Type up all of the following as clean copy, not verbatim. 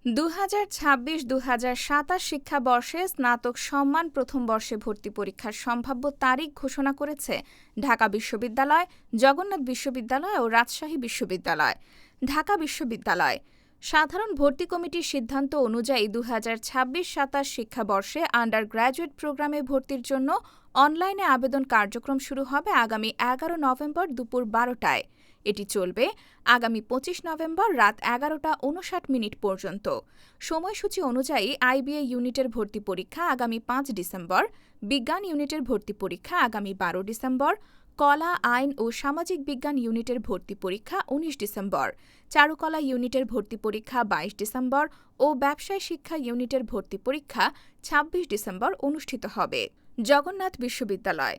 ২০২৬-২০২৭ শিক্ষাবর্ষে স্নাতক সম্মান প্রথম বর্ষে ভর্তি পরীক্ষার সম্ভাব্য তারিখ ঘোষণা করেছে ঢাকা বিশ্ববিদ্যালয়, জগন্নাথ বিশ্ববিদ্যালয় ও রাজশাহী বিশ্ববিদ্যালয়। ঢাকা বিশ্ববিদ্যালয় সাধারণ ভর্তি কমিটির সিদ্ধান্ত অনুযায়ী ২০২৬-২৭ শিক্ষাবর্ষে আন্ডার গ্র্যাজুয়েট প্রোগ্রামে ভর্তির জন্য অনলাইনে আবেদন কার্যক্রম শুরু হবে আগামী ১১ নভেম্বর দুপুর ১২টায়। এটি চলবে আগামী ২৫ নভেম্বর রাত ১১টা ৫৯ পর্যন্ত। সময়সূচি অনুযায়ী আইবিএ ইউনিটের ভর্তি পরীক্ষা আগামী ৫ ডিসেম্বর, বিজ্ঞান ইউনিটের ভর্তি পরীক্ষা আগামী ১২ ডিসেম্বর, কলা, আইন ও সামাজিক বিজ্ঞান ইউনিটের ভর্তি পরীক্ষা ১৯ ডিসেম্বর, চারুকলা ইউনিটের ভর্তি পরীক্ষা ২২ ডিসেম্বর ও ব্যবসায় শিক্ষা ইউনিটের ভর্তি পরীক্ষা ২৬ ডিসেম্বর অনুষ্ঠিত হবে। জগন্নাথ বিশ্ববিদ্যালয়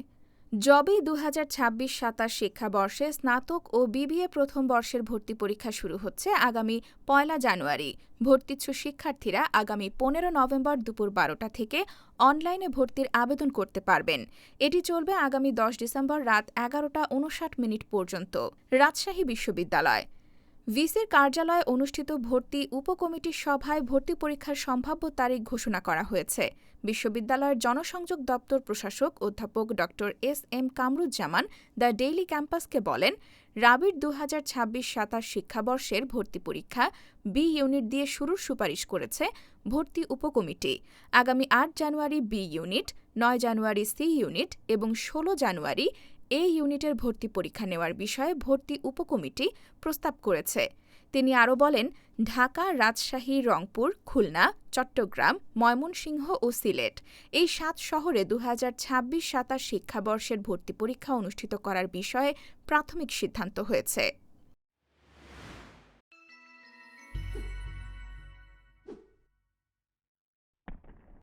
জবি ২০২৬-২৭ শিক্ষাবর্ষে স্নাতক ও বিবিএ প্রথম বর্ষের ভর্তি পরীক্ষা শুরু হচ্ছে আগামী ১ জানুয়ারি। ভর্তিচ্ছু শিক্ষার্থীরা আগামী ১৫ নভেম্বর দুপুর ১২টা থেকে অনলাইনে ভর্তির আবেদন করতে পারবেন। এটি চলবে আগামী ১০ ডিসেম্বর রাত ১১টা ৫৯ পর্যন্ত। রাজশাহী বিশ্ববিদ্যালয় ভিসির কার্যালয়ে অনুষ্ঠিত ভর্তি উপকমিটির সভায় ভর্তি পরীক্ষার সম্ভাব্য তারিখ ঘোষণা করা হয়েছে। বিশ্ববিদ্যালয়ের জনসংযোগ দপ্তর প্রশাসক অধ্যাপক ড S M Kamruzzaman the daily ক্যাম্পাসকে বলেন, রাবির ২০২৬-২৭ শিক্ষাবর্ষের ভর্তি পরীক্ষা বি ইউনিট দিয়ে শুরুর সুপারিশ করেছে ভর্তি উপকমিটি। আগামী ৮ জানুয়ারি বি ইউনিট, ৯ জানুয়ারি সি ইউনিট এবং ১৬ জানুয়ারি এ ইউনিটের ভর্তি পরীক্ষা নেওয়ার বিষয়ে ভর্তি উপকমিটি প্রস্তাব করেছে। তিনি আরও বলেন, ঢাকা, রাজশাহী, রংপুর, খুলনা, চট্টগ্রাম, ময়মনসিংহ ও সিলেট এই ৭ শহরে ২০২৬-২৭ শিক্ষাবর্ষের ভর্তি পরীক্ষা অনুষ্ঠিত করার বিষয়ে প্রাথমিক সিদ্ধান্ত হয়েছে।